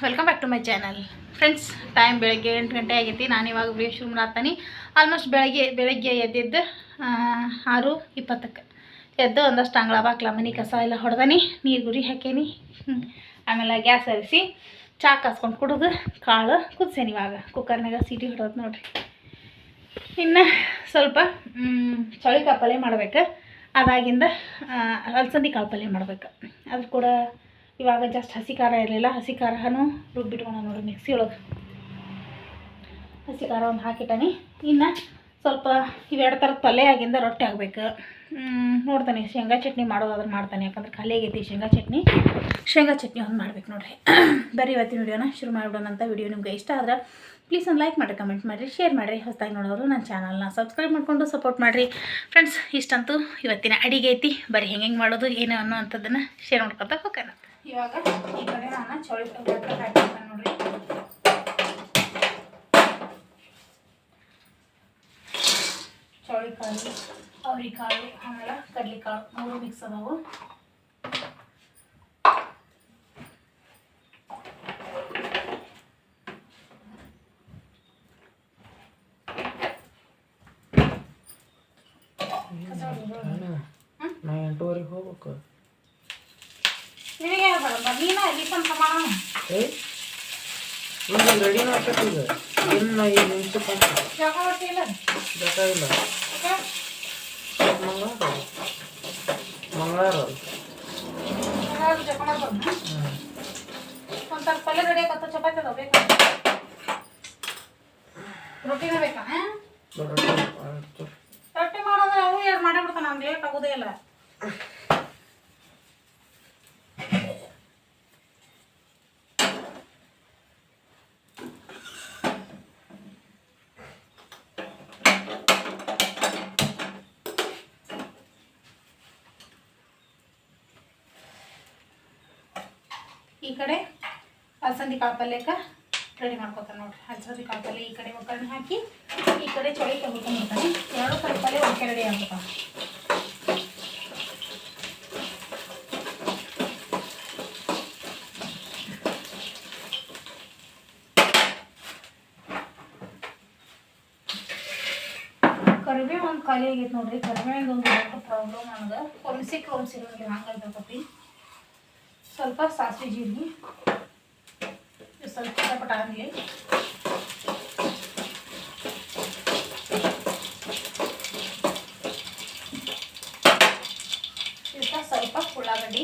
Welcome back to my channel. Friends, time ಬೆಳಗ್ಗೆ 8 ಗಂಟೆ ಆಗೈತಿ. ನಾನು ಇವಾಗ ವಿಡಿಯೋ ಶುರು ಮಾಡ್ತಾನೆ. ಆಲ್ಮೋಸ್ಟ್ ಬೆಳಗ್ಗೆ ಎದ್ದಿದ್ದು 6:20ಕ್ಕೆ ಎದ್ದು ಒಂದಷ್ಟು ಅಂಗಳ ಬಾಕ್ಲ ಮನೆ ಕಸ ಎಲ್ಲ ಹೊಡೆದನಿ, ನೀರು ಗುರಿ ಹಾಕೇನಿ. ಆಮೇಲೆ ಗ್ಯಾಸ್ ಹರಿಸಿ ಚಾ ಕಾಸ್ಕೊಂಡು ಕುಡಿದು ಕಾಳು ಕುದಿಸೇನಿ. ಇವಾಗ ಕುಕ್ಕರ್ನಾಗ ಸೀಟಿ ಹೊಡೆದು ನೋಡ್ರಿ. ಇನ್ನು ಸ್ವಲ್ಪ ಚೌಳಿಕಾಯಿ ಪಲ್ಯ ಮಾಡ್ಬೇಕು. ಅದಾಗಿಂದ ಅಲಸಂದಿ ಕಾಳು ಪಲ್ಯ ಮಾಡ್ಬೇಕು. ಅದು ಕೂಡ ಇವಾಗ ಜಸ್ಟ್ ಹಸಿ ಖಾರ ಇರಲಿಲ್ಲ, ಹಸಿ ಖಾರನೂ ರುಬ್ಬಿಟ್ಕೊಂಡು ನೋಡ್ರಿ ಮಿಕ್ಸಿ ಒಳಗೆ. ಹಸಿ ಖಾರ ಒಂದು ಹಾಕಿಟ್ಟಾನಿ. ಇನ್ನು ಸ್ವಲ್ಪ ಇವೆರಡು ಥರದ ಪಲ್ಯ ಆಗಿಂದ ರೊಟ್ಟಿ ಆಗಬೇಕು. ನೋಡ್ತಾನೆ ಶೇಂಗಾ ಚಟ್ನಿ ಮಾಡೋದಾದ್ರೆ ಮಾಡ್ತಾನೆ, ಯಾಕಂದ್ರೆ ಖಾಲಿ ಆಗೈತಿ ಶೇಂಗಾ ಚಟ್ನಿ ಒಂದು ಮಾಡ್ಬೇಕು ನೋಡಿರಿ. ಬರೀ ಇವತ್ತಿನ ವಿಡಿಯೋನ ಶುರು ಮಾಡಿಬಿಡೋಣ ಅಂತ. ವಿಡಿಯೋ ನಿಮ್ಗೆ ಇಷ್ಟ ಆದ್ರೆ ಪ್ಲೀಸ್ ಒಂದು ಲೈಕ್ ಮಾಡಿರಿ, ಕಮೆಂಟ್ ಮಾಡಿರಿ, ಶೇರ್ ಮಾಡಿರಿ. ಹೊಸದಾಗಿ ನೋಡೋರು ನನ್ನ ಚಾನಲ್ನ ಸಬ್ಸ್ಕ್ರೈಬ್ ಮಾಡಿಕೊಂಡು ಸಪೋರ್ಟ್ ಮಾಡಿರಿ. ಫ್ರೆಂಡ್ಸ್, ಇಷ್ಟಂತೂ ಇವತ್ತಿನ ಅಡಿಗೆ ಐತಿ. ಬರೀ ಹೆಂಗೆ ಮಾಡೋದು ಏನು ಅನ್ನೋ ಅಂಥದ್ದನ್ನು ಶೇರ್ ಮಾಡ್ಕೊತಾ ಹೋಗೋಣ. ಇವಾಗ ಈ ಕಡೆ ನಾನು ಚೌಳಿಕಾಯಿ ಹಾಕಿರ್ತಾನೆ ನೋಡ್ರಿ. ಚೌಳಿಕಾಯಿ, ಅವ್ರಿಕಾಳು, ಆಮೇಲೆ ಕಡ್ಲಿಕಾಳು 3 ಮಿಕ್ಸ್ ಅದಾವು. ನಾ 8:30 ಹೋಗ್ಬೇಕು. ನಿನಗೆ ಯಾರು ಬರಲ್ಲ, ನೀನು ಅಲ್ಲಿ ತನಕ ರೆಡಿ ಮಾಡ್ಕೊತೀಗ. ಇನ್ನು 5 ನಿಮಿಷಕ್ಕೆ ಜಾಗ ಬರ್ತಿಲ್ಲ, ಬೇಕಾ ಇಲ್ಲ. ಮಂಗಳವಾರ ಜಪ ಮಾಡ್ಬೋದು. ಒಂದು ಸ್ವಲ್ಪ ಪಲ್ಯ ರೆಡಿ ಆಗತ್ತ. ಚಪಾತಿ ಅದಾವ ಬೇಕಾ? ರೊಟ್ಟಿನ ಬೇಕಾ? ರೊಟ್ಟಿ ಮಾಡೋದ್ರೆ ಅವು 2 ಮಾಡಿಬಿಡ್ತಾನೆ. ನಮ್ಗೆ ಲೇಟ್ ಆಗೋದೇ ಇಲ್ಲ. ಈ ಕಡೆ ಅಲಸಂದಿ ಕಾಳು ಪಲ್ಯಕ್ಕೆ ರೆಡಿ ಮಾಡ್ಕೊತಾನೆ ನೋಡ್ರಿ. ಅಲಸಂದಿ ಕಾಳು ಪಲ್ಯ ಈ ಕಡೆ ಒಗ್ಗರಣೆ ಹಾಕಿ, ಈ ಕಡೆ ಚೌಳಿಕಾಯಿ ಹುರ್ಕೊಂಡ್ಬಿಡ್ತಾನೆ. 2 ಥರದ ಪಲ್ಯ ಒಟ್ಟಿಗೆ ರೆಡಿ ಆಗ್ಬಿಡ್ತಾವೆ. ಕರಿಬೇವು ಒಂದು ಖಾಲಿ ಆಗೈತೆ ನೋಡ್ರಿ. ಕರಿಬೇವಿಂದು ಒಂದು ದೊಡ್ಡ ಪ್ರಾಬ್ಲಮ್ ನನಗೆ. ಸಿಗೋಂಗಿಲ್ಲ, ಹಂಗಾಗ್ತೈತಿ. ಸ್ವಲ್ಪ ಸಾಸಿವೆ ಜೀರಿಗೆ, ಸ್ವಲ್ಪ ಪಟ ಆಗಲಿ. ಸ್ವಲ್ಪ ಉಳ್ಳಾಗಡ್ಡಿ,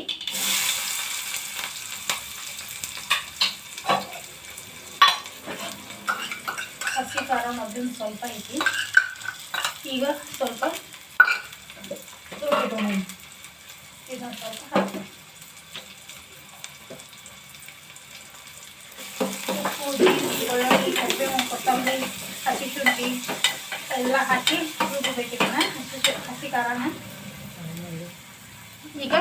ಹಸಿ ಖಾರ ಮೊದಲಿನ ಸ್ವಲ್ಪ ಐತಿ. ಈಗ ಸ್ವಲ್ಪ ಇದನ್ನು ಸ್ವಲ್ಪ ಹಾಕಿ ಬೆಳ್ಳುಳ್ಳಿ, ಕರಿಬೇವು, ಕೊತ್ತಂಬರಿ, ಹಸಿ ಶುಂಠಿ ಎಲ್ಲ ಹಾಕಿ ರುಬ್ಬಬೇಕಿದನ್ನ ಹಸಿ ಖಾರನ. ಈಗ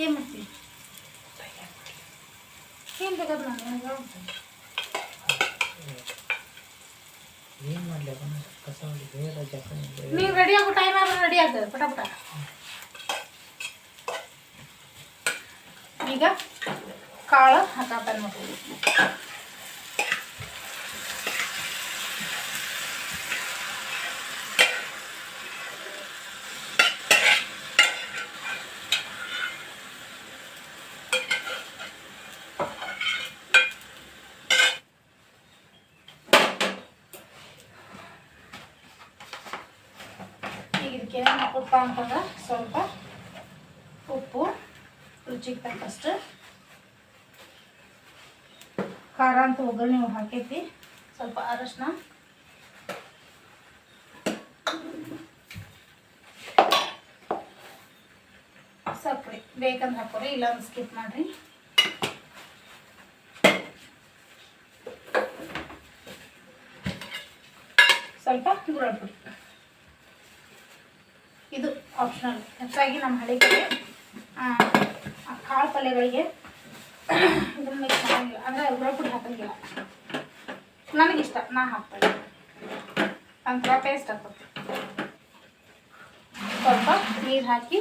ಏನು ಮಾಡ್ತೀವಿ? ಏನು ಬೇಕಾದ್ರೆ ನಾನು ಏನು ಮಾಡಲಿ? ಕಸ ನೀವು ರೆಡಿ ಆಗೋ ಟೈಮ್ ಆದ್ರೆ ರೆಡಿ ಆಗ್ತದೆ ಪಟ. ಈಗ ಕಾಳು ಹಾಕತ್ತಾನೆ ನೋಡ್ರಿ. ಈಗ ಇದಕ್ಕೆ ಏನು ಹಾಕುತ್ತ ಅಂತಂದ್ರೆ ಸ್ವಲ್ಪ ಉಪ್ಪು, ರುಚಿಗೆ ತಕ್ಕಷ್ಟು ಖಾರ ಅಂತ ಒಗ್ಗರಣೆ ಹಾಕೈತಿ. ಸ್ವಲ್ಪ ಅರಶಿನ, ಸಕ್ಕರೆ ಬೇಕಂದ್ರೆ ಹಾಕೋರಿ, ಇಲ್ಲಾಂದ್ರೆ ಸ್ಕಿಪ್ ಮಾಡ್ರಿ. ಸ್ವಲ್ಪ ಗುರಳ್ ಪುಡಿ, ಇದು ಆಪ್ಷನಲ್. ಹೆಚ್ಚಾಗಿ ನಮ್ಮ ಹಳ್ಳಿ ಕಡೆ ಕಾಳು ಪಲ್ಯಗಳಿಗೆ ಇದನ್ನು ಮಿಕ್ಸ್ ಮಾಡಂಗಿಲ್ಲ, ಅಂದರೆ ಗುರಳ್ ಪುಡಿ ಹಾಕಂಗಿಲ್ಲ. ನನಗಿಷ್ಟ, ನಾ ಹಾಕ್ತೇನೆ. ಒಂಥರ ಟೇಸ್ಟ್ ಆಗ್ತದೆ. ಸ್ವಲ್ಪ ನೀರು ಹಾಕಿ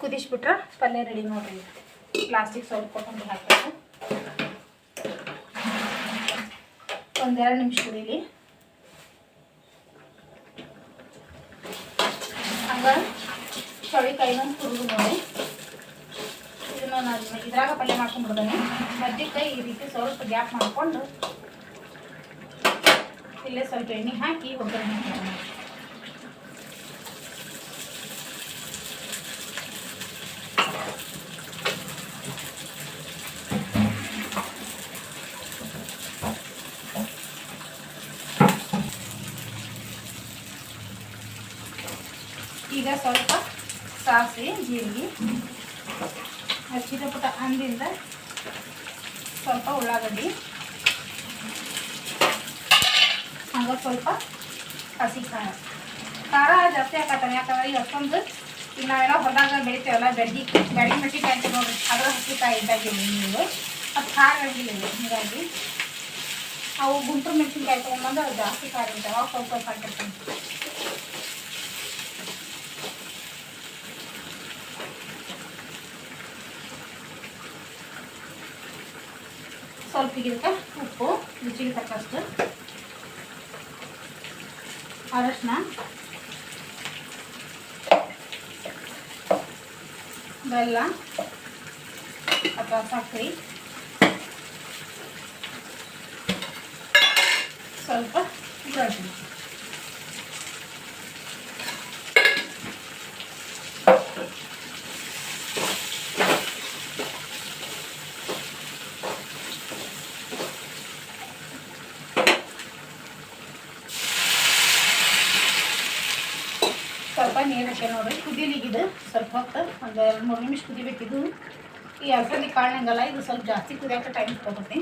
ಕುದಿಸ್ಬಿಟ್ರೆ ಪಲ್ಯ ರೆಡಿ ನೋಡ್ರಿ. ಪ್ಲಾಸ್ಟಿಕ್ ಸ್ವಲ್ಪ ಕೊತ್ತಂಬರಿ ಹಾಕಬೇಕು. ಒಂದೆರಡು ನಿಮಿಷ ಕುದೀಲಿ. ಹಂಗೆ ಚೌಳಿಕಾಯಿನ ತುರಿದು ನೋಡಿ ಇದನ್ನು ನಾನು ಇದ್ರಾಗ ಪಲ್ಯ ಮಾಡ್ಕೊಂಡ್ಬಿಡ್ದೇನೆ. ಮಜ್ಜಿಗೆ ಈ ರೀತಿ ಸ್ವಲ್ಪ ಗ್ಯಾಪ್ ಮಾಡಿಕೊಂಡು ಇಲ್ಲೇ ಸ್ವಲ್ಪ ಎಣ್ಣೆ ಹಾಕಿ ಒಗ್ಗರಣೆ ಹಾಕೋಣ. ಈಗ ಸ್ವಲ್ಪ ಸಾಸಿವೆ ಜೀರಿಗೆ ಹಚ್ಚಿದ ಪುಟ ಅಂದಿಂದ ಸ್ವಲ್ಪ ಉಳ್ಳಾಗಡ್ಡಿ ಹಂಗೆ ಸ್ವಲ್ಪ ಹಸಿ ಖಾರ ಜಾಸ್ತಿ ಹಾಕತ್ತಾನೆ. ಯಾಕಂದ್ರೆ ಈಗ ಅಷ್ಟೊಂದು ಈಗ ನಾವೆಲ್ಲ ಹೊರದಾಗ ಬೆಳಿತೇವಲ್ಲ ಬ್ಯಾಡಗಿ ಮೆಣಸಿನ್ಕಾಯಿ ಅಂತ ನೋಡಿರಿ, ಅದರ ಹಸಿಕಾಯಿ ಇದ್ದಾಗಿಲ್ಲ ನೀವು ಅದು ಖಾರ ಆಗಿಲ್ಲ. ಹೀಗಾಗಿ ಅವು ಗುಂಟೂರು ಮೆಣಸಿನ್ಕಾಯಿ ತೊಗೊಂಡ್ಬಂದು ಅದು ಜಾಸ್ತಿ ಖಾರ ಇರ್ತಾವೆ, ಅವು ಸ್ವಲ್ಪ ಸ್ವಲ್ಪ ಹಾಕಿರ್ತೀನಿ. ಸ್ವಲ್ಪ ಇದಕ್ಕೆ ಉಪ್ಪು ರುಚಿಗೆ ತಕ್ಕಷ್ಟು, ಅರಶಿನ, ಬೆಲ್ಲ ಅಥವಾ ಸಕ್ಕರೆ, ಸ್ವಲ್ಪ ಬೆಳ್ಳುಳ್ಳಿ. ಸ್ವಲ್ಪ ನೀರು ಹಾಕಿ ನೋಡಿರಿ ಕುದೀಲಿಗಿದು ಸ್ವಲ್ಪ ಹೊತ್ತು ಒಂದು 2-3 ನಿಮಿಷ ಕುದಿಬೇಕಿದು. ಈ ಅಲಸಂದಿ ಕಾಳಿನಂಗಲ್ಲ, ಇದು ಸ್ವಲ್ಪ ಜಾಸ್ತಿ ಕುದಿಯೋಕೆ ಟೈಮ್ ತಗೋತಿ.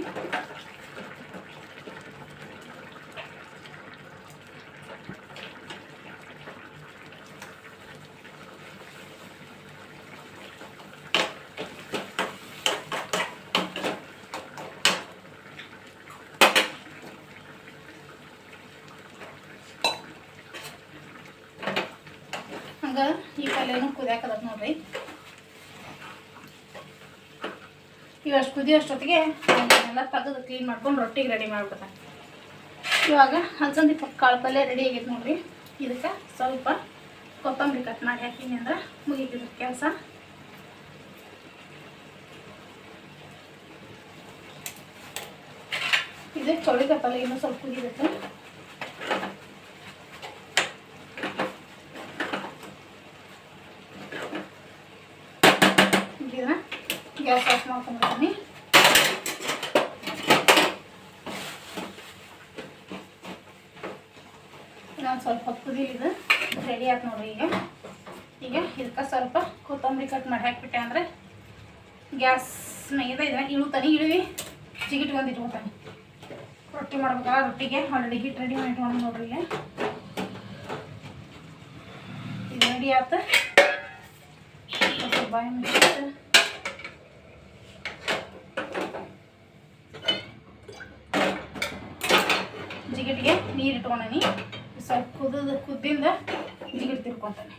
ಹಂಗೆ ಈ ಪಲ್ಯನೂ ಕುದಿಯಾಕದಕ್ಕೆ ನೋಡ್ರಿ. ಇವಷ್ಟು ಕುದಿಯೋಷ್ಟೊತ್ತಿಗೆ ಎಲ್ಲ ತೆಗೆದು ಕ್ಲೀನ್ ಮಾಡ್ಕೊಂಡು ರೊಟ್ಟಿಗೆ ರೆಡಿ ಮಾಡ್ಬಿಡ್ತಾನೆ. ಇವಾಗ ಅಲಸಂದಿ ಕಾಳು ಪಲ್ಯ ರೆಡಿ ಆಗೈತೆ ನೋಡ್ರಿ. ಇದಕ್ಕೆ ಸ್ವಲ್ಪ ಕೊತ್ತಂಬರಿ ಕಟ್ ಮಾಡಿ ಹಾಕಿನಿ ಅಂದ್ರೆ ಮುಗೀತಿದ ಕೆಲಸ. ಇದು ಚೌಳಿಕಾಯಿ ಪಲ್ಯ ಇನ್ನೂ ಸ್ವಲ್ಪ ಕುದಿಬೇಕು. Gas off ಮಾಡ್ಕೊಂಡ್ಬಿಡ್ತೀನಿ. ಇನ್ನೊಂದು ಸ್ವಲ್ಪ ಹೊತ್ತು ಕುದೀಲಿದು ರೆಡಿ ಆಯ್ತು ನೋಡ್ರಿ. ಈಗ ಇದಕ್ಕೆ ಸ್ವಲ್ಪ ಕೊತ್ತಂಬರಿ ಕಟ್ ಮಾಡಿ ಹಾಕಿಬಿಟ್ಟೆ ಅಂದರೆ ಗ್ಯಾಸ್ ಮೇಲೆ ಇದನ್ನ ಇಳುತ್ತಾನೆ. ಇಳುವಿ ಜಿಗಿಟ್ಕೊಂಡು ಇಟ್ಕೊತಾನೆ. ರೊಟ್ಟಿ ಮಾಡ್ಬೇಕಲ್ಲ, ರೊಟ್ಟಿಗೆ ಆಲ್ರೆಡಿ ಹಿಟ್ಟು ರೆಡಿ ಮಾಡಿ ಇಟ್ಕೊಂಡು ನೋಡ್ರಿ. ಇದು ರೆಡಿ ಆಯ್ತು. ಬಾಯಿ ಮುಗಿತು. ಜಿಗಿಟಿಗೆ ನೀರು ಇಟ್ಕೊಂಡೀನಿ. ಸ್ವಲ್ಪ ಕುದ್ದಿಂದ ಜಿಗಿಟ್ ತಿರ್ಕೊತಾನೆ.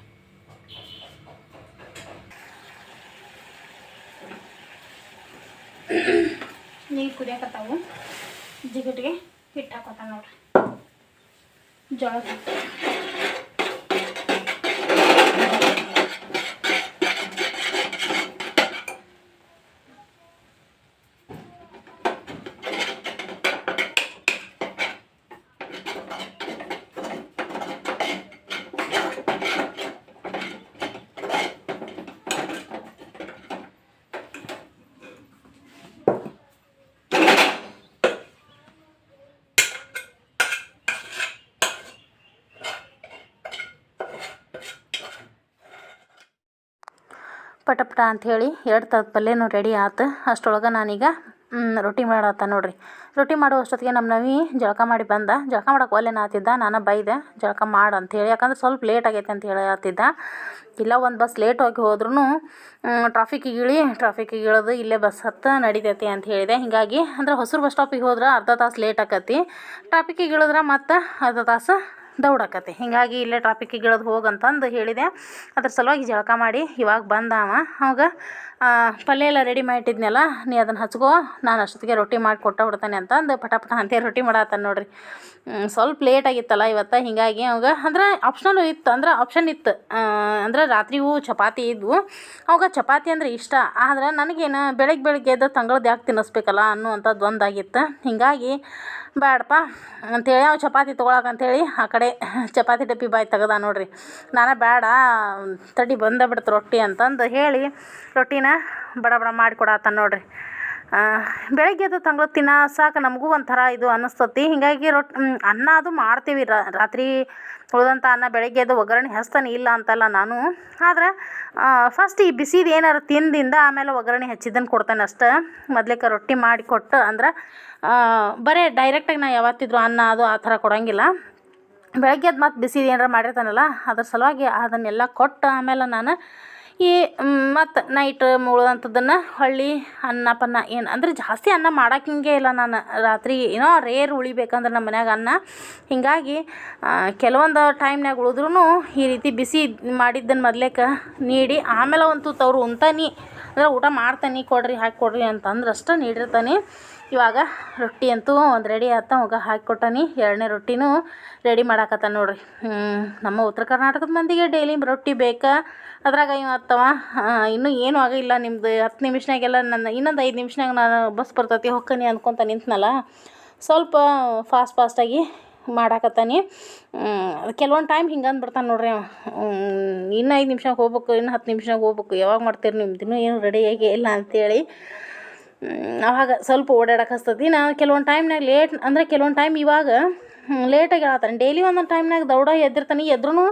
ನೀರು ಕುದಿಯಕತ್ತಾವು. ಜಿಗಿಟಿಗೆ ಹಿಟ್ಟು ಹಾಕೋತಾನೆ ನೋಡ್ರಿ. ಜೋಳದ ಹಿಟ್ಟು ಪಟಪಟ ಅಂಥೇಳಿ 2 ಥರದ ಪಲ್ಯನೂ ರೆಡಿ ಆಯ್ತು. ಅಷ್ಟರೊಳಗೆ ನಾನೀಗ ರೊಟ್ಟಿ ಮಾಡತ್ತ ನೋಡ್ರಿ. ರೊಟ್ಟಿ ಮಾಡೋ ಅಷ್ಟೊತ್ತಿಗೆ ನಮ್ಮ ನವಿ ಜಳಕ ಮಾಡಿ ಬಂದ. ಜಳಕ ಮಾಡೋಕೆ ಒಲ್ಲೆನ ಆತಿದ್ದ. ನಾನು ಬೈದೆ ಜಳಕ ಮಾಡು ಅಂಥೇಳಿ. ಯಾಕಂದ್ರೆ ಸ್ವಲ್ಪ ಲೇಟ್ ಆಗೈತೆ ಅಂತ ಹೇಳಿ ಆತಿದ್ದ. ಇಲ್ಲ ಒಂದು ಬಸ್ ಲೇಟಾಗಿ ಹೋದ್ರೂ ಟ್ರಾಫಿಕ್ಕಿಗೆ ಇಳಿದು ಇಲ್ಲೇ ಬಸ್ ಹತ್ತು ನಡಿತೈತಿ ಅಂತ ಹೇಳಿದೆ. ಹೀಗಾಗಿ ಅಂದ್ರೆ ಹೊಸೂರು ಬಸ್ ಸ್ಟಾಪಿಗೆ ಹೋದ್ರೆ ಅರ್ಧ ತಾಸು ಲೇಟ್ ಆಕತಿ. ಟ್ರಾಫಿಕ್ಕಿಗೆ ಇಳಿದ್ರೆ ಮತ್ತು ಅರ್ಧ ತಾಸು ದೌಡಾಕತಿ. ಹೀಗಾಗಿ ಇಲ್ಲೇ ಟ್ರಾಫಿಕ್ಕಿಗೆ ಇಳಿದು ಹೋಗಂತಂದು ಹೇಳಿದೆ. ಅದ್ರ ಸಲುವಾಗಿ ಜಳಕ ಮಾಡಿ ಇವಾಗ ಬಂದ ಅವಾಗ ಪಲ್ಯ ಎಲ್ಲ ರೆಡಿ ಮಾಡಿಟ್ಟಿದ್ನಲ್ಲ, ನೀ ಅದನ್ನು ಹಚ್ಕೋ, ನಾನು ಅಷ್ಟೊತ್ತಿಗೆ ರೊಟ್ಟಿ ಮಾಡಿ ಬಿಡ್ತಾನೆ ಅಂತಂದು ಪಟ ಅಂತೇಳಿ ರೊಟ್ಟಿ ಮಾಡತ್ತಾನ ನೋಡ್ರಿ. ಸ್ವಲ್ಪ ಲೇಟ್ ಆಗಿತ್ತಲ್ಲ ಇವತ್ತು, ಹೀಗಾಗಿ ಅವಾಗ ಅಂದ್ರೆ ಆಪ್ಷನಲ್ ಇತ್ತು, ಅಂದ್ರೆ ಆಪ್ಷನ್ ಇತ್ತು. ಅಂದ್ರೆ ರಾತ್ರಿಗೂ ಚಪಾತಿ ಇದ್ವು. ಅವಾಗ ಚಪಾತಿ ಅಂದರೆ ಇಷ್ಟ, ಆದ್ರೆ ನನಗೇನು ಬೆಳಗ್ಗೆ ಎದ್ದು ತಂಗಳದ್ದು ಯಾಕೆ ತಿನ್ನಿಸ್ಬೇಕಲ್ಲ ಅನ್ನುವಂಥದ್ದು ಒಂದಾಗಿತ್ತು. ಹೀಗಾಗಿ ಬೇಡಪ್ಪ ಅಂಥೇಳಿ ಅವು ಚಪಾತಿ ತೊಗೊಳಕಂತೇಳಿ ಆ ಕಡೆ ಚಪಾತಿ ಡಬ್ಬಿ ಬಾಯಿ ತೆಗ್ದ ನೋಡ್ರಿ. ನಾನು ಬೇಡ ತಡಿ ಬಿಡ್ತು ರೊಟ್ಟಿ ಅಂತಂದು ಹೇಳಿ ರೊಟ್ಟಿನ ಬಡ ಮಾಡಿಕೊಡತ್ತಾನ ನೋಡ್ರಿ. ಬೆಳಗ್ಗೆ ಎದ್ದು ತಂಗಳು ತಿನ್ನಸಾಕ ನಮಗೂ ಒಂಥರ ಇದು ಅನ್ನಿಸ್ತತಿ. ಹೀಗಾಗಿ ಅನ್ನ ಅದು ಮಾಡ್ತೀವಿ, ರಾತ್ರಿ ಉಳಿದಂಥ ಅನ್ನ ಬೆಳಗ್ಗೆ ಎದ್ದು ಒಗ್ಗರಣೆ ಹಚ್ತಾನೆ ಇಲ್ಲ ಅಂತಲ್ಲ ನಾನು. ಆದ್ರೆ ಫಸ್ಟ್ ಈ ಬಿಸಿದು ಏನಾರು ತಿಂದಿಂದ ಆಮೇಲೆ ಒಗ್ಗರಣೆ ಹಚ್ಚಿದ್ದನ್ನು ಕೊಡ್ತಾನೆ ಅಷ್ಟೆ. ಮೊದ್ಲಿಕ್ಕೆ ರೊಟ್ಟಿ ಮಾಡಿ ಕೊಟ್ಟು ಅಂದ್ರೆ ಬರೀ ಡೈರೆಕ್ಟಾಗಿ ನಾ ಯಾವತ್ತಿದ್ರು ಅನ್ನ ಅದು ಆ ಥರ ಕೊಡೋಂಗಿಲ್ಲ. ಬೆಳಗ್ಗೆ ಎದ್ದು ಮತ್ತು ಬಿಸಿದು ಏನಾರು ಮಾಡಿರ್ತಾನಲ್ಲ ಅದ್ರ ಸಲುವಾಗಿ ಅದನ್ನೆಲ್ಲ ಕೊಟ್ಟು ಆಮೇಲೆ ನಾನು ಈ ಮತ್ತು ನೈಟ್ ಉಳಿದಂಥದ್ದನ್ನು ಹೊಳ್ಳಿ ಅನ್ನ ಪನ್ನ ಏನು ಅಂದರೆ ಜಾಸ್ತಿ ಅನ್ನ ಮಾಡೋಕ್ಕಂಗೆ ಇಲ್ಲ ನಾನು. ರಾತ್ರಿ ಏನೋ ರೇರ್ ಉಳಿಬೇಕಂದ್ರೆ ನಮ್ಮ ಮನ್ಯಾಗ ಅನ್ನ. ಹೀಗಾಗಿ ಕೆಲವೊಂದು ಟೈಮ್ನಾಗ ಉಳಿದ್ರೂ ಈ ರೀತಿ ಬಿಸಿ ಮಾಡಿದ್ದನ್ನು ಮೊದ್ಲೇಕ ನೀಡಿ ಆಮೇಲೆ ಒಂದು ತುತ್ತು ಅವರು ಉಣ್ತಾನೆ ಅಂದರೆ ಊಟ ಮಾಡ್ತಾನೆ ಕೊಡ್ರಿ ಹಾಕಿ ಕೊಡ್ರಿ ಅಂತಂದ್ರೆ ಅಷ್ಟೇ ನೀಡಿರ್ತಾನೆ. ಇವಾಗ ರೊಟ್ಟಿ ಅಂತೂ ಒಂದು ರೆಡಿ ಆತ, ಅವಾಗ ಹಾಕಿಕೊಟ್ಟಾನೆ. ಎರಡನೇ ರೊಟ್ಟಿನೂ ರೆಡಿ ಮಾಡಾಕತ್ತಾನ ನೋಡ್ರಿ. ನಮ್ಮ ಉತ್ತರ ಕರ್ನಾಟಕದ ಮಂದಿಗೆ ಡೈಲಿ ರೊಟ್ಟಿ ಬೇಕಾ, ಅದ್ರಾಗ ಇವತ್ತವ ಇನ್ನೂ ಏನೂ ಆಗಿಲ್ಲ ನಿಮ್ಮದು 10 ನಿಮಿಷನಾಗೆಲ್ಲ ನನ್ನ ಇನ್ನೊಂದು 5 ನಿಮಿಷನಾಗ ನಾನು ಬಸ್ ಬರ್ತೈತಿ ಹೊಕ್ಕನಿ ಅಂದ್ಕೊತ ನಿಂತನಲ್ಲ, ಸ್ವಲ್ಪ ಫಾಸ್ಟಾಗಿ ಮಾಡಾಕತ್ತಾನೆ. ಕೆಲವೊಂದು ಟೈಮ್ ಹಿಂಗೆ ಅಂದ್ಬಿಡ್ತಾನೆ ನೋಡ್ರಿ ಅವ, ಇನ್ನೂ 5 ನಿಮಿಷಕ್ಕೆ ಹೋಗ್ಬೇಕು, ಇನ್ನು 10 ನಿಮಿಷನಾಗ ಹೋಗ್ಬೇಕು, ಯಾವಾಗ ಮಾಡ್ತೀರಿ ನಿಮ್ದು ಇನ್ನೂ ಏನು ರೆಡಿಯಾಗಿ ಇಲ್ಲ ಅಂಥೇಳಿ ಆವಾಗ ಸ್ವಲ್ಪ ಓಡಾಡಕ್ಕೆ ಹಸ್ತತಿ. ನಾನು ಕೆಲವೊಂದು ಟೈಮ್ನಾಗ ಲೇಟ್ ಅಂದರೆ ಕೆಲವೊಂದು ಟೈಮ್ ಇವಾಗ ಲೇಟಾಗಿ ಹೇಳತ್ತಾನೆ. ಡೈಲಿ ಒಂದೊಂದು ಟೈಮ್ನಾಗ ದೌಡ ಎದ್ದಿರ್ತಾನೆ, ಎದ್ರೂ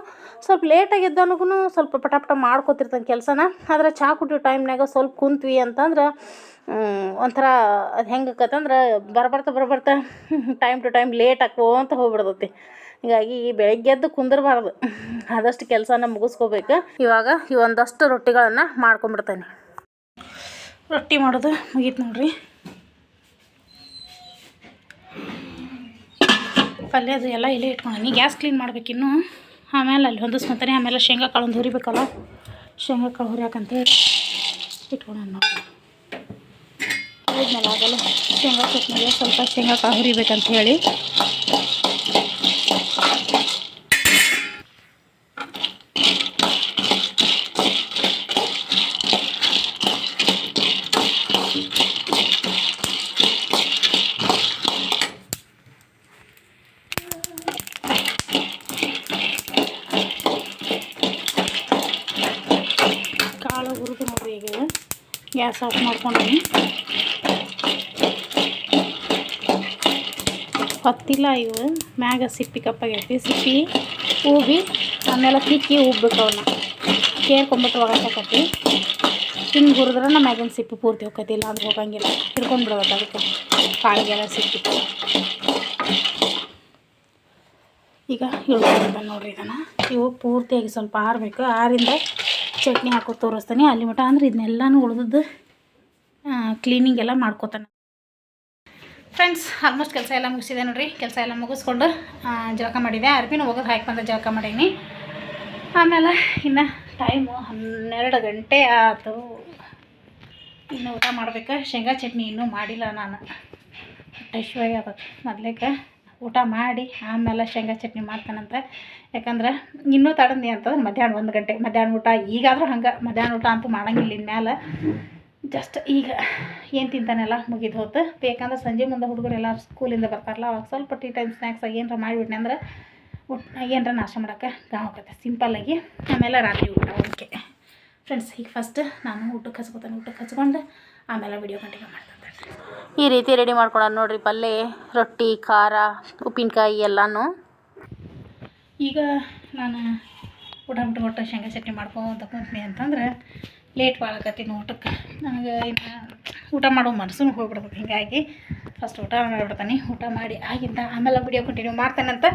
ಸ್ವಲ್ಪ ಲೇಟಾಗಿ ಎದ್ದವನಿಗೂ ಸ್ವಲ್ಪ ಪಟ ಮಾಡ್ಕೊತಿರ್ತಾನೆ ಕೆಲಸನ. ಆದರೆ ಚಹಾ ಕುಡಿಯೋ ಟೈಮ್ನಾಗ ಸ್ವಲ್ಪ ಕುಂತ್ವಿ ಅಂತಂದ್ರೆ ಒಂಥರ ಅದು ಹೆಂಗೆ ಆಕತ್ತಂದ್ರೆ ಬರ್ಬರ್ತಾ ಟೈಮ್ ಟು ಟೈಮ್ ಲೇಟ್ ಅಂತ ಹೋಗ್ಬಿಡ್ತೈತಿ. ಹೀಗಾಗಿ ಬೆಳಗ್ಗೆ ಎದ್ದು ಕುಂದಿರಬಾರ್ದು, ಆದಷ್ಟು ಕೆಲಸನ ಮುಗಿಸ್ಕೋಬೇಕು. ಇವಾಗ ಈ ಒಂದಷ್ಟು ರೊಟ್ಟಿಗಳನ್ನು ಮಾಡ್ಕೊಂಬಿಡ್ತೇನೆ. ರೊಟ್ಟಿ ಮಾಡೋದು ಮುಗೀತು ನೋಡ್ರಿ. ಪಲ್ಯದು ಎಲ್ಲ ಇಲ್ಲೇ ಇಟ್ಕೊಂಡಿ, ಗ್ಯಾಸ್ ಕ್ಲೀನ್ ಮಾಡ್ಬೇಕಿನ್ನು. ಆಮೇಲೆ ಅಲ್ಲಿ ಹೊಂದಿಸ್ಕೊತಾನೆ. ಆಮೇಲೆ ಶೇಂಗಾ ಕಾಳು ಒಂದು ಹುರಿಬೇಕಲ್ಲ, ಶೇಂಗಾ ಕಾಳು ಹುರಿಯಾಕಂತೇಳಿ ಇಟ್ಕೊಂಡು ನೋಡಿ. ಹುರಿದ್ಮೇಲೆ ಆಗಲ್ಲ ಶೇಂಗಾ ಚಟ್ನಿಗೆ ಸ್ವಲ್ಪ ಶೇಂಗಾ ಕಾಳು ಹುರಿಬೇಕಂತ ಹೇಳಿ ಕಾಳು ಹುರಿದು ನೋಡ್ರಿ. ಈಗ ಗ್ಯಾಸ್ ಆಫ್ ಮಾಡ್ಕೊಂಡ್ರಿ. ಹೊತ್ತಿಲ್ಲ ಇವು ಮ್ಯಾಗ ಸಿಪ್ಪಿ ಕಪ್ಪಾಗೈತಿ. ಸಿಪ್ಪಿ ಹೂವಿ ಆಮೇಲೆ ತಿಕ್ಕಿ ಉಬ್ಬೇಕು, ಅವನ್ನ ಕೇರ್ಕೊಂಬಿಟ್ರೆ ಒಳಗಾಕತಿ. ಹಿಂಗೆ ಹುರಿದ್ರೆ ನಮ್ಮ ಮ್ಯಾಗಿನ ಸಿಪ್ಪಿ ಪೂರ್ತಿ ಹೋಗತಿ, ಇಲ್ಲ ಅದು ಹೋಗಂಗಿಲ್ಲ, ಹಿಡ್ಕೊಂಡು ಬಿಡೋದು ಅದಕ್ಕೆ ಕಾಳಿಗೆಲ್ಲ ಸಿಪ್ಪಿ. ಈಗ ಇಳ್ಕೊಂಡು ನೋಡ್ರಿ ಇದನ್ನು. ಇವು ಪೂರ್ತಿಯಾಗಿ ಸ್ವಲ್ಪ ಆರಬೇಕು. ಆರಿಂದ ಚಟ್ನಿ ಹಾಕೋ ತೋರಿಸ್ತಾನೆ ಅಲ್ಲಿ ಮಟ. ಅಂದ್ರೆ ಇದನ್ನೆಲ್ಲನೂ ಉಳಿದದ್ದು ಕ್ಲೀನಿಂಗ್ ಎಲ್ಲ ಮಾಡ್ಕೋತಾನೆ. ಫ್ರೆಂಡ್ಸ್ ಆಲ್ಮೋಸ್ಟ್ ಕೆಲಸ ಎಲ್ಲ ಮುಗಿಸಿದೆ ನೋಡ್ರಿ. ಕೆಲಸ ಎಲ್ಲ ಮುಗಿಸ್ಕೊಂಡು ಜಳಕ ಮಾಡಿದೆ. ಅರ್ಬಿನೂ ಹೋಗೋದು ಹಾಕಿ ಬಂದ ಜಳಕ ಮಾಡೀನಿ. ಆಮೇಲೆ ಇನ್ನು ಟೈಮು 12 ಗಂಟೆ ಆಯಿತು. ಇನ್ನು ಊಟ ಮಾಡ್ಬೇಕು. ಶೇಂಗಾ ಚಟ್ನಿ ಇನ್ನೂ ಮಾಡಿಲ್ಲ ನಾನು. ಟೈಶ್ವಾಗಿ ಆಗುತ್ತೆ. ಮೊದ್ಲೇಕ ಊಟ ಮಾಡಿ ಆಮೇಲೆ ಶೇಂಗಾ ಚಟ್ನಿ ಮಾಡ್ತಾನಂತ. ಯಾಕಂದ್ರೆ ಇನ್ನೂ ತಡಂದಿ ಅಂತಂದ್ರೆ ಮಧ್ಯಾಹ್ನ 1 ಗಂಟೆ ಮಧ್ಯಾಹ್ನ ಊಟ. ಈಗಾದರೂ ಹಂಗೆ ಮಧ್ಯಾಹ್ನ ಊಟ ಅಂತೂ ಮಾಡೋಂಗಿಲ್ಲ ಇನ್ಮೇಲೆ. ಜಸ್ಟ್ ಈಗ ಏನು ತಿಂತಾನೆಲ್ಲ ಮುಗಿದು ಹೋತು. ಬೇಕಂದ್ರೆ ಸಂಜೆ ಮುಂದೆ ಹುಡುಗರು ಎಲ್ಲ ಸ್ಕೂಲಿಂದ ಬರ್ತಾರಲ್ಲ, ಅವಾಗ ಸ್ವಲ್ಪ ಟೀ ಟೈಮ್ ಸ್ನ್ಯಾಕ್ಸಾಗಿ ಏನರ ಮಾಡಿಬಿಟ್ನೆ ಅಂದ್ರೆ ಏನರ ನಾಷ್ಟ ಮಾಡೋಕ್ಕೆ ಹೋಗುತ್ತೆ ಸಿಂಪಲ್ಲಾಗಿ. ಆಮೇಲೆ ರಾತ್ರಿ ಊಟ ಓಕೆ ಫ್ರೆಂಡ್ಸ್. ಈಗ ಫಸ್ಟ್ ನಾನು ಊಟಕ್ಕೆ ಹಚ್ಕೋತಾನೆ. ಊಟಕ್ಕೆ ಹಚ್ಕೊಂಡು ಆಮೇಲೆ ವಿಡಿಯೋ ಕಂಟಿನ್ಯೂ ಮಾಡ್ತಾನೆ. ಈ ರೀತಿ ರೆಡಿ ಮಾಡ್ಕೊಳ್ಳೋಣ ನೋಡಿರಿ. ಪಲ್ಯ, ರೊಟ್ಟಿ, ಖಾರ, ಉಪ್ಪಿನಕಾಯಿ ಎಲ್ಲನೂ. ಈಗ ನಾನು ಊಟ ಕೊಟ್ಟು ಶೇಂಗಾ ಚಟ್ನಿ ಮಾಡ್ಕೊಂತ ಕುಂತೀನಿ ಅಂತಂದ್ರೆ ಲೇಟ್ ಬಾಳಕತ್ತೀನಿ ಊಟಕ್ಕೆ. ನನಗೆ ಇನ್ನು ಊಟ ಮಾಡೋ ಮನಸ್ಸು ಹೋಗ್ಬಿಡ್ಬೇಕು. ಹೀಗಾಗಿ ಫಸ್ಟ್ ಊಟ ಮಾಡಿಬಿಡ್ತಾನೆ. ಊಟ ಮಾಡಿ ಆಗಿಂದ ಆಮೇಲೆ ವಿಡಿಯೋ ಕಂಟಿನ್ಯೂ ಮಾಡ್ತಾನಂತ.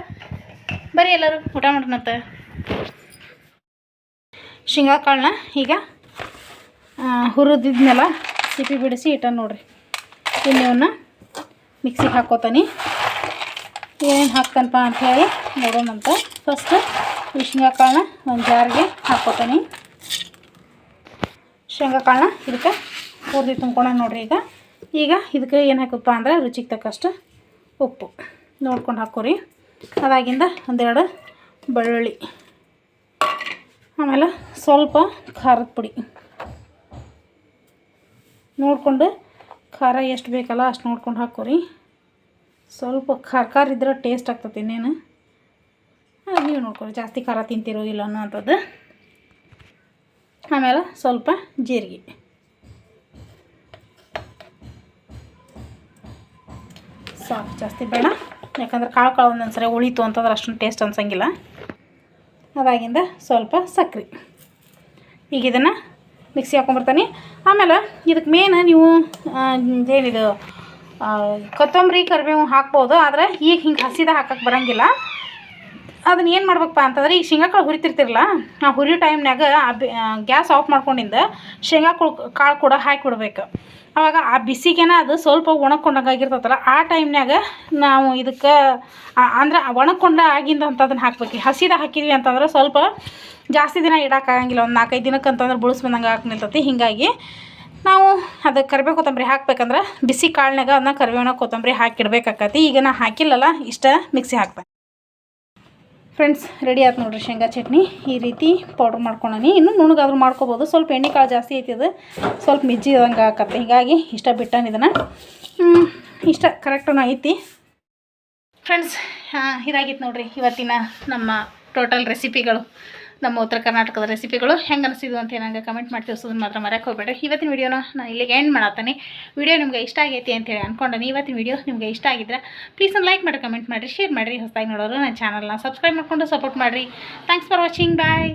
ಬರೀ ಎಲ್ಲರೂ ಊಟ ಮಾಡೋಣಂತ. ಶೇಂಗಾ ಕಾಳನ್ನ ಈಗ ಹುರಿದಿದ್ನೆಲ್ಲ ಸಿಪ್ಪಿ ಬಿಡಿಸಿ ಇಟ್ಟ ನೋಡ್ರಿ. ಇಲ್ಲಿ ಇವನ್ನ ಮಿಕ್ಸಿಗೆ ಹಾಕ್ಕೋತಾನೆ. ಏನೇನು ಹಾಕ್ತಾನಪ್ಪ ಅಂಥೇಳಿ ನೋಡೋಣಂತ. ಫಸ್ಟ್ ಈ ಶೇಂಗಾ ಕಾಳನ್ನ ಒಂದು ಜಾರಿಗೆ ಹಾಕ್ಕೊತೀನಿ. ಶೇಂಗಾ ಕಾಳನ್ನ ಇದಕ್ಕೆ ಪೂರ್ತಿ ತುಂಬ್ಕೊಳ ನೋಡ್ರಿ. ಈಗ ಇದಕ್ಕೆ ಏನು ಹಾಕಪ್ಪ ಅಂದ್ರೆ ರುಚಿಗೆ ತಕ್ಕಷ್ಟು ಉಪ್ಪು ನೋಡ್ಕೊಂಡು ಹಾಕೋರಿ. ಅದಾಗಿಂದ ಒಂದೆರಡು ಬೆಳ್ಳುಳ್ಳಿ, ಆಮೇಲೆ ಸ್ವಲ್ಪ ಖಾರದ ಪುಡಿ ನೋಡಿಕೊಂಡು, ಖಾರ ಎಷ್ಟು ಬೇಕಲ್ಲ ಅಷ್ಟು ನೋಡ್ಕೊಂಡು ಹಾಕೋರಿ. ಸ್ವಲ್ಪ ಖಾರ ಇದ್ರೆ ಟೇಸ್ಟ್ ಆಗ್ತದೆ. ಇನ್ನೇನು ನೀವು ನೋಡ್ಕೊರಿ ಜಾಸ್ತಿ ಖಾರ ತಿಂತಿರೋ ಇಲ್ಲ ಅನ್ನೋಂಥದ್ದು. ಆಮೇಲೆ ಸ್ವಲ್ಪ ಜೀರಿಗೆ, ಸಾಕು, ಜಾಸ್ತಿ ಬೇಡ. ಯಾಕಂದ್ರೆ ಕಾಳು ಒಂದೊಂದ್ಸರಿ ಉಳಿತು ಅಂತಂದ್ರೆ ಅಷ್ಟೊಂದು ಟೇಸ್ಟ್ ಅನ್ಸಂಗಿಲ್ಲ. ಅದಾಗಿಂದ ಸ್ವಲ್ಪ ಸಕ್ಕರೆ. ಈಗ ಇದನ್ನು ಮಿಕ್ಸಿ ಹಾಕೊಂಬರ್ತಾನೆ. ಆಮೇಲೆ ಇದಕ್ಕೆ ಮೇನ್ ನೀವು ಏನಿದು ಕೊತ್ತಂಬರಿ ಕರಿಬೇವು ಹಾಕ್ಬೋದು. ಆದರೆ ಈಗ ಹಿಂಗೆ ಹಸಿದ ಹಾಕಕ್ಕೆ ಬರೋಂಗಿಲ್ಲ. ಅದನ್ನ ಏನು ಮಾಡ್ಬೇಕಪ್ಪ ಅಂತಂದ್ರೆ ಈಗ ಶೇಂಗಾ ಕಾಳು ಹುರಿತಿರ್ತಿರಲ್ಲ, ಆ ಹುರಿಯೋ ಟೈಮ್ನಾಗ ಗ್ಯಾಸ್ ಆಫ್ ಮಾಡ್ಕೊಂಡಿಂದ ಶೇಂಗಾ ಕಾಳು ಕೂಡ ಹಾಕಿಬಿಡ್ಬೇಕು. ಆವಾಗ ಆ ಬಿಸಿಗೆನ ಅದು ಸ್ವಲ್ಪ ಒಣಕೊಂಡಾಗಿರ್ತದಲ್ಲ, ಆ ಟೈಮ್ನಾಗ ನಾವು ಇದಕ್ಕೆ ಅಂದ್ರೆ ಒಣಕೊಂಡ ಆಗಿಂದ ಅಂತದನ್ನು ಹಾಕ್ಬೇಕು. ಹಸಿದ ಹಾಕಿದ್ವಿ ಅಂತಂದ್ರೆ ಸ್ವಲ್ಪ ಜಾಸ್ತಿ ದಿನ ಇಡೋಕ್ಕಾಗಂಗಿಲ್ಲ. ಒಂದು 4-5 ದಿನಕ್ಕೆ ಅಂತಂದ್ರೆ ಬುಳಿಸ್ ಬಂದಂಗೆ ಹಾಕಿ ನಿಲ್ತೈತಿ. ಹೀಗಾಗಿ ನಾವು ಅದಕ್ಕೆ ಕರಿಬೇವು ಕೊತ್ತಂಬರಿ ಹಾಕ್ಬೇಕಂದ್ರೆ ಬಿಸಿ ಕಾಳಿನಾಗ ಅದನ್ನ ಕರಿಬೇವಿನ ಕೊತ್ತಂಬರಿ ಹಾಕಿಡ್ಬೇಕಾಕತಿ. ಈಗ ನಾ ಹಾಕಿಲ್ಲಲ್ಲ, ಇಷ್ಟ ಮಿಕ್ಸಿ ಹಾಕ್ಬೇಕು. ಫ್ರೆಂಡ್ಸ್, ರೆಡಿ ಆಯ್ತು ನೋಡಿರಿ ಶೇಂಗಾ ಚಟ್ನಿ. ಈ ರೀತಿ ಪೌಡ್ರ್ ಮಾಡ್ಕೊಂಡೀನಿ. ಇನ್ನೂ ನುಣ್ಣಗಾದ್ರೂ ಮಾಡ್ಕೊಬೋದು. ಸ್ವಲ್ಪ ಎಣ್ಣೆ ಕಾಳು ಜಾಸ್ತಿ ಐತಿ, ಅದು ಸ್ವಲ್ಪ ಮಿಜ್ಜಿದಂಗೆ ಆಕತ್ತೆ. ಹೀಗಾಗಿ ಇಷ್ಟ ಬಿಟ್ಟಾನ ಇದನ್ನು. ಇಷ್ಟ ಕರೆಕ್ಟೂ ಐತಿ ಫ್ರೆಂಡ್ಸ್. ಇದಾಗಿತ್ತು ನೋಡಿರಿ ಇವತ್ತಿನ ನಮ್ಮ ಟೋಟಲ್ ರೆಸಿಪಿಗಳು, ನಮ್ಮ ಉತ್ತರ ಕರ್ನಾಟಕದ ರೆಸಿಪಿಗಳು. ಹೆಂಗೆ ಅನಿಸಿದ್ವು ಅಂತ ನಂಗೆ ಕಮೆಂಟ್ ಮಾಡಿ ತಿಳಿಸೋದನ್ನ ಮಾತ್ರ ಮರೆಯೋಕೆ ಹೋಗ್ಬೇಡ್ರಿ. ಇವತ್ತಿನ ವೀಡಿಯೋನ ನಾನು ಇಲ್ಲಿಗೆ ಎಂಡ್ ಮಾಡತ್ತೀನಿ. ವಿಡಿಯೋ ನಿಮ್ಗೆ ಇಷ್ಟ ಆಗೈತಿ ಅಂತೇಳಿ ಅಂದ್ಕೊಂಡೇನೆ. ಇವತ್ತಿನ ವೀಡಿಯೋ ನಿಮಗೆ ಇಷ್ಟ ಆಗಿದ್ರೆ ಪ್ಲೀಸ್ ಒಂದು ಲೈಕ್ ಮಾಡಿ, ಕಮೆಂಟ್ ಮಾಡಿರಿ, ಶೇರ್ ಮಾಡಿರಿ. ಹೊಸದಾಗಿ ನೋಡೋರು ನನ್ನ ಚಾನಲ್ನ ಸಬ್ಸ್ಕ್ರೈಬ್ ಮಾಡಿಕೊಂಡು ಸಪೋರ್ಟ್ ಮಾಡಿರಿ. Thanks for watching. ಬಾಯ್.